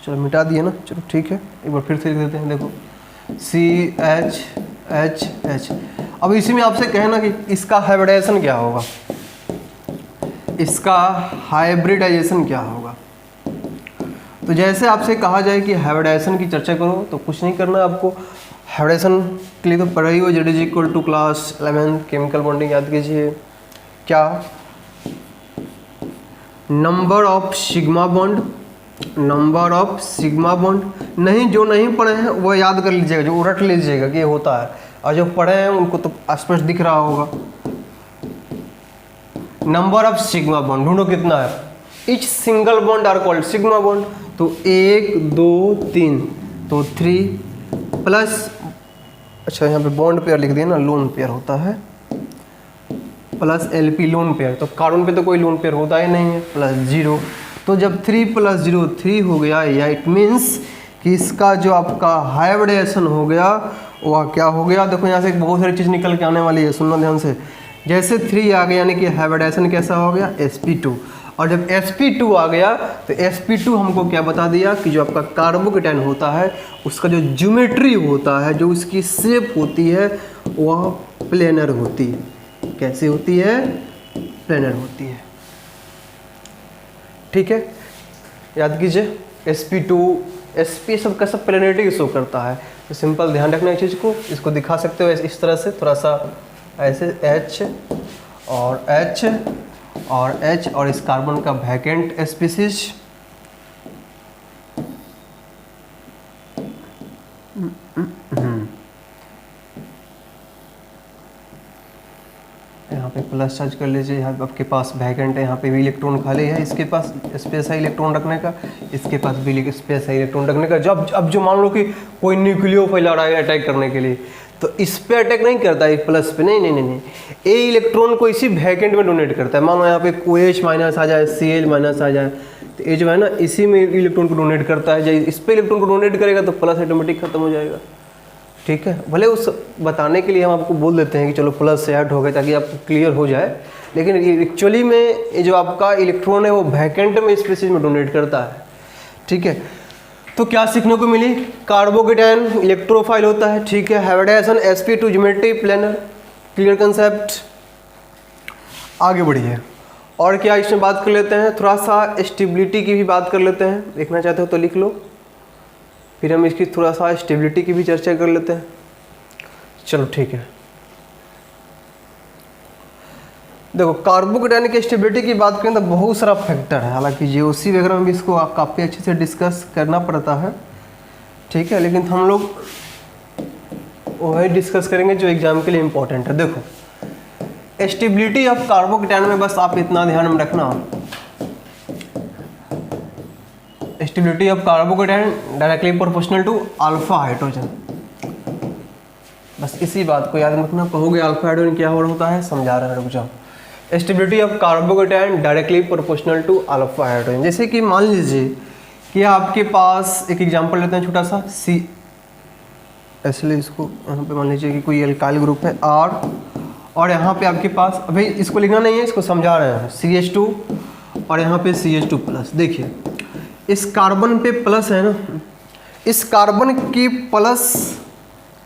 चलो मिटा दिए ना, चलो ठीक है, एक बार फिर से लिख देते हैं। देखो CHH। अब इसी में आपसे कहना कि इसका हाइब्रिडाइजेशन क्या होगा, इसका हाइब्रिडाइजेशन क्या होगा। तो जैसे आपसे कहा जाए कि हाइब्रिडाइजेशन की चर्चा करो तो कुछ नहीं करना आपको, हाइब्रिडाइजेशन के लिए तो पढ़ा ही हो, Z= क्लास 11 केमिकल बॉन्डिंग याद कीजिए। क्या, number of sigma bond, number of sigma bond, नहीं जो नहीं पढ़े हैं वो याद कर लीजिएगा, जो रट लीजिएगा कि ये होता है, और जो पढ़े हैं उनको तो स्पष्ट दिख रहा होगा। नंबर ऑफ सिग्मा बॉन्ड ढूंढो कितना है, each single bond are called sigma bond. तो 1 2 3 तो 3 प्लस, अच्छा यहाँ पे बॉन्ड पेयर लिख दिया ना, लोन पेयर होता है, प्लस LP लोन पेयर। तो कार्बन पे तो कोई लोन पेयर होता ही नहीं है, प्लस 0। तो जब 3 + 0 3 हो गया, या इट मीन्स कि इसका जो आपका हाइब्रिडाइजेशन हो गया वह क्या हो गया। देखो यहाँ से बहुत सारी चीज़ निकल के आने वाली है, सुनना ध्यान से। जैसे 3 आ गया यानी कि हाइब्रिडाइजेशन कैसा हो गया, sp2। और जब sp2 आ गया तो sp2 हमको क्या बता दिया कि जो आपका कार्बोकेटाइन होता है उसका जो ज्योमेट्री होता है, जो उसकी शेप होती है वह प्लेनर होती है। कैसी होती है, प्लेनर होती है, ठीक है, याद कीजिए। sp2 sp सब का सब प्लेनरिटी शो करता है। तो सिंपल ध्यान रखना इस चीज़ को, इसको दिखा सकते हो इस तरह से, थोड़ा सा ऐसे H और H और H और इस कार्बन का वैकेंट स्पीसीज, यहाँ पे प्लस चार्ज कर लीजिए, यहाँ आपके पास वैकेंट है, यहाँ पे भी इलेक्ट्रॉन खाली है, इसके पास स्पेस है इलेक्ट्रॉन रखने का, इसके पास भी स्पेस है इलेक्ट्रॉन रखने का। जब अब जो मान लो कि कोई न्यूक्लियोफाइल आ रहा है अटैक करने के लिए, तो इस पे अटैक नहीं करता है प्लस पे, नहीं नहीं नहीं नहीं, ए इलेक्ट्रॉन को इसी वैकेंट में डोनेट करता है। मान लो यहाँ पे OH- आ जाए, Cl- आ जाए, तो ये जो है ना इसी में इलेक्ट्रॉन को डोनेट करता है। जब इस पे इलेक्ट्रॉन को डोनेट करेगा तो प्लस ऑटोमेटिक खत्म हो जाएगा, ठीक है। भले उस बताने के लिए हम आपको बोल देते हैं कि चलो प्लस से ऐड हो गए ताकि आपको क्लियर हो जाए, लेकिन एक्चुअली में ये जो आपका इलेक्ट्रॉन है वो वैकेंट में स्पीसीज में डोनेट करता है, ठीक है। तो क्या सीखने को मिली, कार्बोकेटाइन इलेक्ट्रोफाइल होता है, ठीक है। Hybridization sp2 geometry planar, clear concept. आगे बढ़िए, और क्या इसमें बात कर लेते हैं, थोड़ा सा स्टेबिलिटी की भी बात कर लेते हैं, देखना चाहते हो तो लिख लो। फिर हम इसकी थोड़ा सा स्टेबिलिटी की भी चर्चा कर लेते हैं। चलो ठीक है, देखो कार्बोकेटायन की स्टेबिलिटी की बात करें तो बहुत सारा फैक्टर है, हालांकि जीओसी वगैरह में भी इसको काफ़ी अच्छे से डिस्कस करना पड़ता है, ठीक है, लेकिन हम लोग वही डिस्कस करेंगे जो एग्जाम के लिए इम्पोर्टेंट है। देखो स्टेबिलिटी ऑफ कार्बोकेटायन में बस आप इतना ध्यान में रखना, stability of carbocation directly proportional to alpha hydrogen, बस इसी बात को याद रखना। कहोगे अल्फा हाइड्रोजन क्या होता है, समझा रहे हैं, रुक जाओ। Stability of carbocation directly proportional to alpha hydrogen, जैसे कि मान लीजिए कि आपके पास एक एग्जांपल लेते हैं छोटा सा, सी, इसलिए इसको यहाँ पे मान लीजिए कि कोई एल्काइल ग्रुप है R, और यहाँ पे आपके पास, अभी इसको लिखना नहीं है, इसको समझा रहे हैं, CH2 और यहाँ पे CH2 प्लस। देखिए इस कार्बन पे प्लस है ना, इस कार्बन की प्लस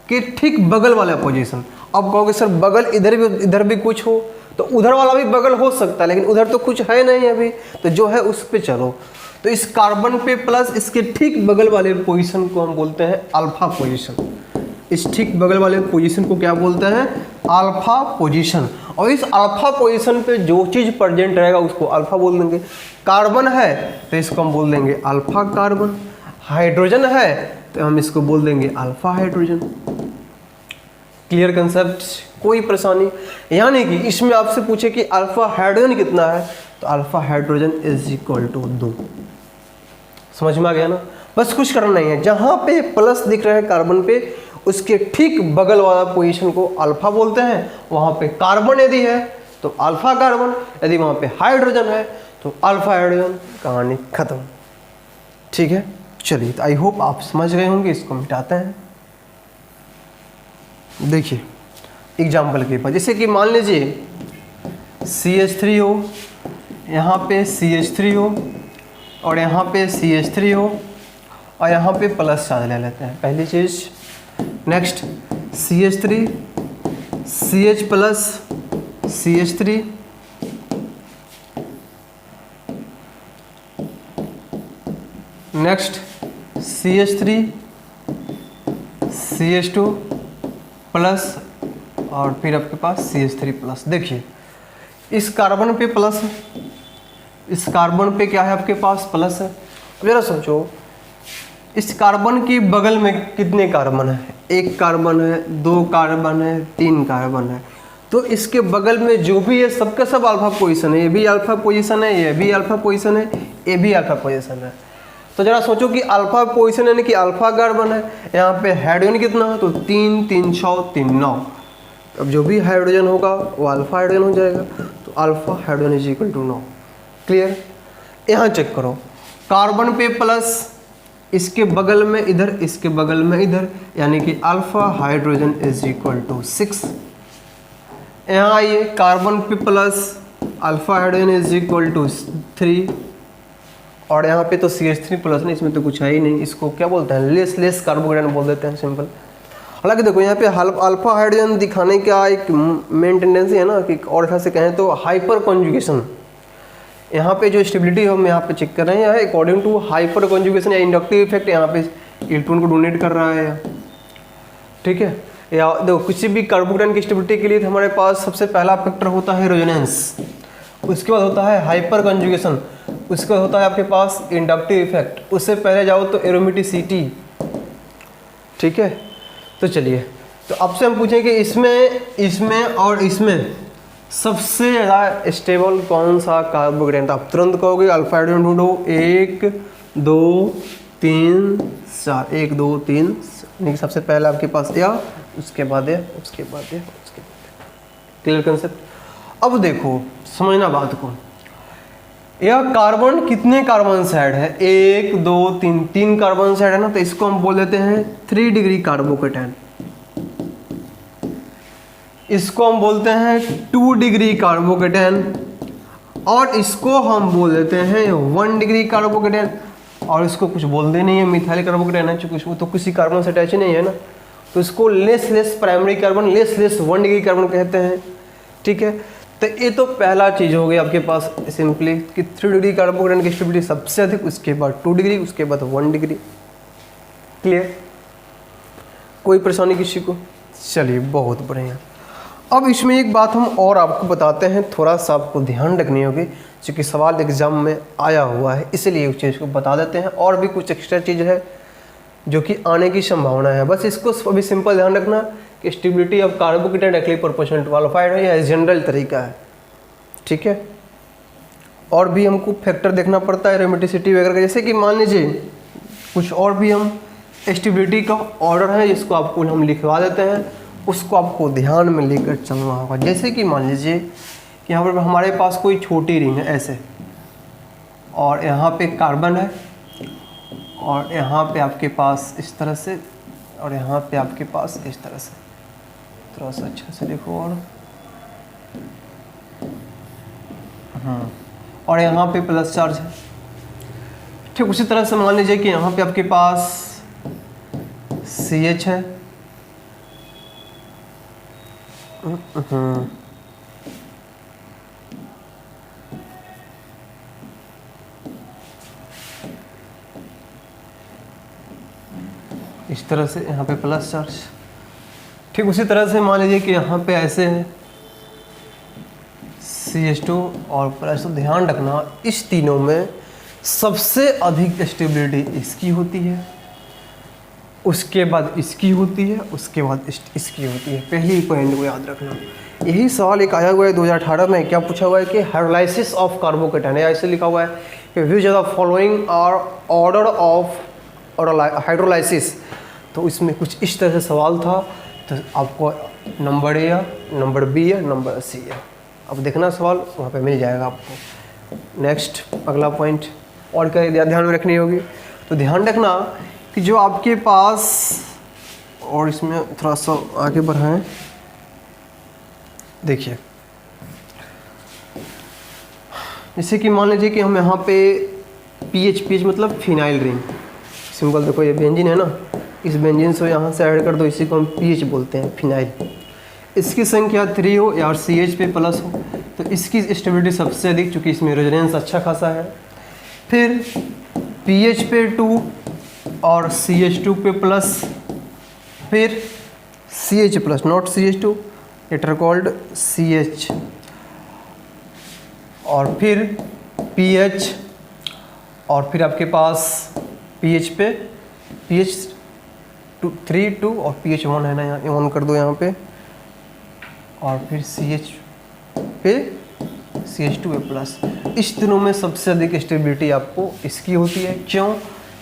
के ठीक बगल वाला पोजीशन। अब कहोगे सर बगल इधर भी कुछ हो तो उधर वाला भी बगल हो सकता है, लेकिन उधर तो कुछ है नहीं अभी, तो जो है उस पे चलो। तो इस कार्बन पे प्लस इसके ठीक बगल वाले पोजीशन को हम बोलते हैं अल्फा पोजीशन। इस ठीक बगल वाले पोजीशन को क्या बोलते हैं, अल्फा पोजीशन। और इस अल्फा पोजीशन पे जो चीज़ प्रेजेंट रहेगा उसको अल्फा बोल देंगे। कार्बन है तो इसको हम बोल देंगे अल्फा कार्बन, हाइड्रोजन है तो हम इसको बोल देंगे अल्फा हाइड्रोजन। क्लियर कंसेप्ट, कोई परेशानी? यानी कि इसमें आपसे पूछे कि अल्फा हाइड्रोजन कितना है, तो alpha hydrogen is equal to 2। समझ में आ गया ना? बस कुछ करना नहीं है, जहाँ पे प्लस दिख रहा है कार्बन पे उसके ठीक बगल वाला पोजीशन को अल्फा बोलते हैं। वहाँ पे कार्बन यदि है तो अल्फा कार्बन, यदि वहाँ पे हाइड्रोजन है तो अल्फा हाइड्रोजन, कहानी खत्म। ठीक है, चलिए, तो आई होप आप समझ गए होंगे। इसको मिटाते हैं। देखिए एग्जाम्पल के पास, जैसे कि मान लीजिए CH3 हो, यहाँ पे CH3 हो और यहाँ पे CH3 हो और यहाँ पे प्लस चार्ज ले लेते हैं, पहली चीज़। Next CH3 CH plus CH3, next CH3 CH2 plus और फिर आपके पास CH3 प्लस। देखिए इस कार्बन पे प्लस है, इस कार्बन पे क्या है आपके पास, प्लस है। अब जरा सोचो इस कार्बन की बगल में कितने कार्बन है, एक कार्बन है, दो कार्बन है, तीन कार्बन है। तो इसके बगल में जो भी है सबका सब अल्फा पोजीशन है, ये भी अल्फा पोजीशन है, ये भी अल्फा पोजीशन है, ये भी अल्फा पोजीशन है। तो जरा सोचो कि अल्फा पोजीशन यानी कि अल्फा कार्बन है, यहाँ पे हाइड्रोजन कितना है, तो 3 3 6 3 9। अब जो भी हाइड्रोजन होगा वो अल्फा हाइड्रोजन हो जाएगा, तो alpha hydrogen is equal to 9। Clear? यहाँ चेक करो, कार्बन पे प्लस, इसके बगल में इधर, इसके बगल में इधर, यानी कि alpha hydrogen is equal to 6। यहाँ आइए, कार्बन पे plus, alpha hydrogen is equal to 3 और यहाँ पे तो CH3 प्लस नहीं, इसमें तो कुछ है ही नहीं, इसको क्या बोलते हैं, लेस कार्बोकेटायन बोल देते हैं, सिंपल। हालांकि देखो यहाँ पे अल्फा हाइड्रोजन दिखाने का एक मेन टेंडेंसी है ना कि, और यहाँ से कहें तो हाइपर कॉन्जुगेशन। यहाँ पे जो स्टेबिलिटी हम यहाँ पे चेक कर रहे हैं अकॉर्डिंग टू हाइपर कॉन्जुगेशन या इंडक्टिव इफेक्ट, यहाँ पे इलेक्ट्रॉन को डोनेट कर रहा है। ठीक है, या देखो किसी भी कार्बोकेटायन की स्टेबिलिटी के लिए हमारे पास सबसे पहला फैक्टर होता है रेजोनेंस, उसके बाद होता है हाइपर कॉन्जुगेशन, उसके बाद होता है आपके पास इंडक्टिव इफेक्ट, उससे पहले जाओ तो एरोमेटिसिटी। ठीक है, तो चलिए, तो आपसे हम पूछें कि इसमें और इसमें सबसे ज़्यादा स्टेबल कौन सा कार्बोकेटायन, तो आप तुरंत कहोगे अल्फा हाइड्रोजन ढूंढो, 1 2 3 4, 1 2 3, यानी कि सबसे पहले आपके पास या, उसके बाद या, उसके बाद या, उसके बाद। Clear concept? अब देखो समझना बात को, यह कार्बन कितने कार्बन साइड है, 1 2 3, 3 कार्बन साइड है ना, तो इसको हम बोल देते हैं 3 डिग्री कार्बोकेटायन। इसको हम बोलते हैं 2 डिग्री कार्बोकेटायन और इसको हम बोल देते हैं 1 डिग्री कार्बोकेटायन, और इसको कुछ बोलते नहीं है, मिथाइल कार्बोकेटायन है, चूंकि तो किसी कार्बन से अटैच नहीं है ना, तो इसको less primary carbon, less 1 degree carbon कहते हैं। ठीक है, तो ये तो पहला चीज़ हो गई आपके पास सिंपली कि 3 डिग्री कार्बोकेटायन की स्टेबिलिटी सबसे अधिक, उसके बाद 2 डिग्री, उसके बाद 1 डिग्री। क्लियर, कोई परेशानी किसी को? चलिए बहुत बढ़िया। अब इसमें एक बात हम और आपको बताते हैं, थोड़ा सा आपको ध्यान रखनी होगी, क्योंकि सवाल एग्जाम में आया हुआ है, इसलिए उस चीज़ को बता देते हैं। और भी कुछ एक्स्ट्रा चीज़ है जो कि आने की संभावना है, बस इसको अभी सिंपल ध्यान रखना कि stability of carbocation directly proportional to qualified है, यह जनरल तरीका है, ठीक है। और भी हमको फैक्टर देखना पड़ता है एरोमेटिसिटी वगैरह का, जैसे कि मान लीजिए कुछ और भी हम स्टेबिलिटी का ऑर्डर है जिसको आपको हम लिखवा देते हैं, उसको आपको ध्यान में लेकर चलना होगा। जैसे कि मान लीजिए कि यहाँ पर हमारे पास कोई छोटी रिंग है ऐसे, और यहाँ पे कार्बन है, और यहाँ पे आपके पास इस तरह से, और यहाँ पे आपके पास इस तरह से, थोड़ा सा अच्छा से देखो, और यहाँ पे प्लस चार्ज है। ठीक उसी तरह से मान लीजिए कि यहाँ पे आपके पास CH है, इस तरह से यहाँ पे प्लस चार्ज। ठीक उसी तरह से मान लीजिए कि यहाँ पे ऐसे है CH2 और प्लस। तो ध्यान रखना इस तीनों में सबसे अधिक स्टेबिलिटी इसकी होती है, उसके बाद इसकी होती है, उसके बाद इसकी होती है। पहली पॉइंट को याद रखना। यही सवाल एक आया हुआ है 2018 में, क्या पूछा हुआ है कि हाइड्रोलाइसिस ऑफ कार्बोकेटायन, ऐसे लिखा हुआ है कि which of the following are order of hydrolysis. तो इसमें कुछ इस तरह से सवाल था, तो आपको नंबर ए या नंबर बी या नंबर सी है, अब देखना सवाल वहाँ पे मिल जाएगा आपको। नेक्स्ट अगला पॉइंट और क्या ध्यान में रखनी होगी, तो ध्यान रखना कि जो आपके पास, और इसमें थोड़ा सा आगे बढ़ाएं, देखिए जैसे कि मान लीजिए कि हम यहाँ पे पीएच मतलब फिनाइल रिंग, सिंपल देखो ये बेंजीन है ना, इस बेंजीन से यहाँ से ऐड कर दो, इसी को हम पीएच बोलते हैं, फिनाइल। इसकी संख्या 3 हो या CH पे प्लस हो तो इसकी स्टेबिलिटी सबसे अधिक, चूँकि इसमें रेजोनेंस अच्छा खासा है। फिर pH पे 2 और CH2 पे प्लस, फिर CH plus not CH2, it are called CH, और फिर pH, और फिर आपके पास pH पे pH 3 2 और pH 1 है ना, यहाँ 1 कर दो यहाँ पे, और फिर CH पे CH2 पे प्लस। इस तीनों में सबसे अधिक स्टेबिलिटी आपको इसकी होती है। क्यों?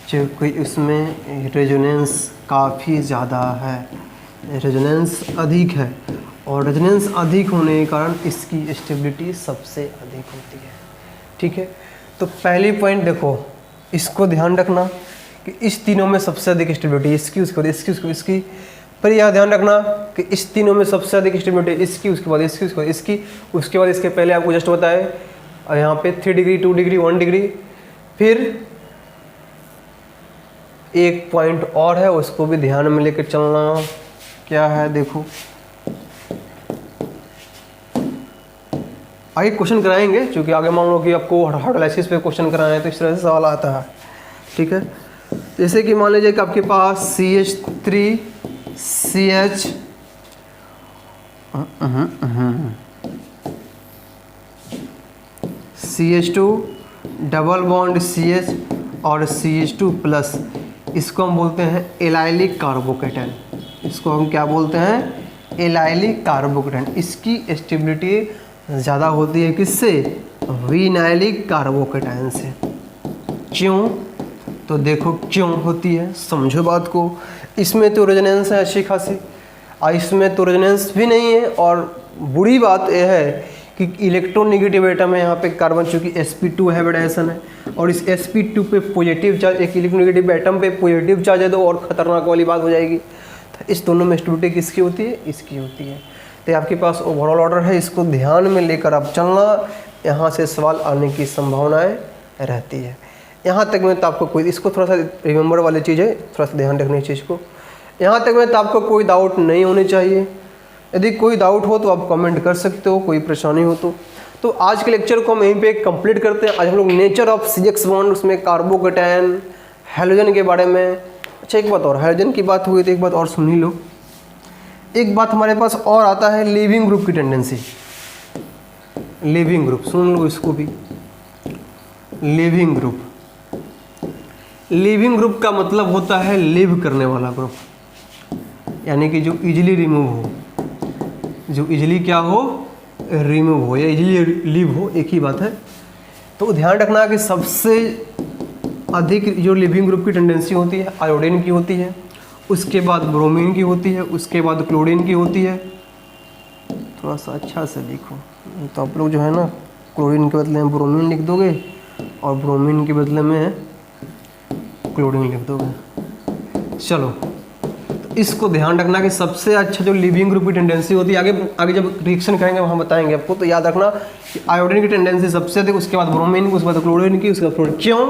क्योंकि इसमें रेजोनेंस काफ़ी ज़्यादा है, रेजोनेंस अधिक है, और रेजोनेंस अधिक होने के कारण इसकी स्टेबिलिटी सबसे अधिक होती है। ठीक है, तो पहली पॉइंट देखो, इसको ध्यान रखना कि इस तीनों में सबसे अधिक स्टेबिलिटी इसकी, उसके बाद इसकी। पर यह ध्यान रखना कि इस तीनों में सबसे अधिक स्टेबिलिटी इसकी, उसके बाद इसकी, उसके बाद इसकी, उसके बाद इसके पहले आपको जस्ट बताए, और यहाँ पे 3 डिग्री 2 डिग्री 1 डिग्री। फिर एक पॉइंट और है, उसको भी ध्यान में लेकर चलना। क्या है देखो, आगे क्वेश्चन कराएंगे, क्योंकि आगे मान लो कि आपको हाइड्रोलाइसिस पे क्वेश्चन कराना है तो इस तरह से सवाल आता है। ठीक है, जैसे कि मान लीजिए कि आपके पास CH3 CH CH2 double bond CH और CH2 प्लस, इसको हम बोलते हैं एलाइलिक कार्बोकेटायन। इसको हम क्या बोलते हैं? Allylic carbocation. इसकी स्टेबिलिटी ज़्यादा होती है किससे? विनाइलिक कार्बोकेटायन से। क्यों? तो देखो क्यों होती है, समझो बात को। इसमें तो रेजोनेंस है अच्छी खासी, और इसमें तो रेजोनेंस भी नहीं है। और बुरी बात यह है कि इलेक्ट्रोनेगेटिव एटम है यहाँ पे कार्बन, चूँकि sp2 हाइब्रिडाइजेशन है, और इस sp2 पे पॉजिटिव चार्ज, एक इलेक्ट्रोनेगेटिव एटम पे पॉजिटिव चार्ज है तो और ख़तरनाक वाली बात हो जाएगी। तो इस दोनों में स्टेबिलिटी किसकी होती है? इसकी होती है। तो आपके पास ओवरऑल ऑर्डर है, इसको ध्यान में लेकर आप चलना, यहाँ से सवाल आने की संभावनाएँ रहती है। यहाँ तक में तो आपको कोई, इसको थोड़ा सा रिमेंबर वाली चीज़ है, थोड़ा सा ध्यान रखनी चीज़ को। यहाँ तक में तो आपको कोई डाउट नहीं होनी चाहिए। यदि कोई डाउट हो तो आप कमेंट कर सकते हो, कोई परेशानी हो तो आज के लेक्चर को हम यहीं पे कंप्लीट करते हैं। आज हम लोग नेचर ऑफ CX बॉन्ड, उसमें कार्बोकेटायन, हैलोजन के बारे में अच्छा एक बात और, हाइड्रोजन की बात हुई तो एक बात और सुन ही लो। एक बात हमारे पास और आता है लीविंग ग्रुप की टेंडेंसी। लीविंग ग्रुप सुन लो इसको भी। लीविंग ग्रुप, लीविंग ग्रुप का मतलब होता है लिव करने वाला ग्रुप, यानी कि जो इजीली रिमूव हो, जो इजीली क्या हो, रिमूव हो या इजीली लीव हो, एक ही बात है। तो ध्यान रखना कि सबसे अधिक जो लिविंग ग्रुप की टेंडेंसी होती है आयोडीन की होती है, उसके बाद ब्रोमीन की होती है, उसके बाद क्लोरीन की होती है। थोड़ा सा अच्छा से लिखो, तो आप लोग जो है ना क्लोरीन के बदले में ब्रोमीन लिख दोगे और ब्रोमीन के बदले में क्लोरीन लिख दोगे। चलो, तो इसको ध्यान रखना कि सबसे अच्छा जो लिविंग ग्रुप की टेंडेंसी होती है, आगे जब रिएक्शन करेंगे वहाँ बताएंगे आपको, तो याद रखना कि आयोडीन की टेंडेंसी सबसे अधिक, उसके बाद ब्रोमीन की, उसके बाद क्लोरीन की, उसके बाद फ्लोरीन। क्यों?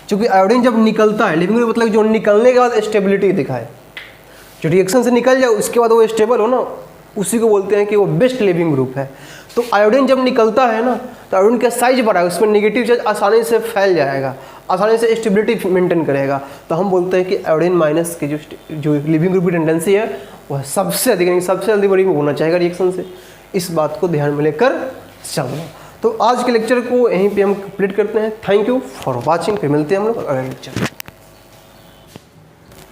क्योंकि आयोडीन जब निकलता है, लिविंग ग्रुप मतलब जो निकलने के बाद स्टेबिलिटी दिखाए, जो रिएक्शन से निकल जाए उसके बाद वो स्टेबल हो ना, उसी को बोलते हैं कि वो बेस्ट लिविंग ग्रुप है। तो आयोडीन जब निकलता है ना, तो आयोडीन का साइज बढ़ा है, उसमें नेगेटिव चार्ज आसानी से फैल जाएगा, आसानी से स्टेबिलिटी मेंटेन करेगा। तो हम बोलते हैं कि आयोडीन माइनस की जो लिविंग ग्रुप की टेंडेंसी है वह सबसे अधिक, यानी सबसे जल्दी बड़ी होना चाहिए रिएक्शन से। इस बात को ध्यान में लेकर चलना। तो आज के लेक्चर को यहीं पे हम कंप्लीट करते हैं। Thank you for watching. फिर मिलते हैं हम लोग अगले लेक्चर में।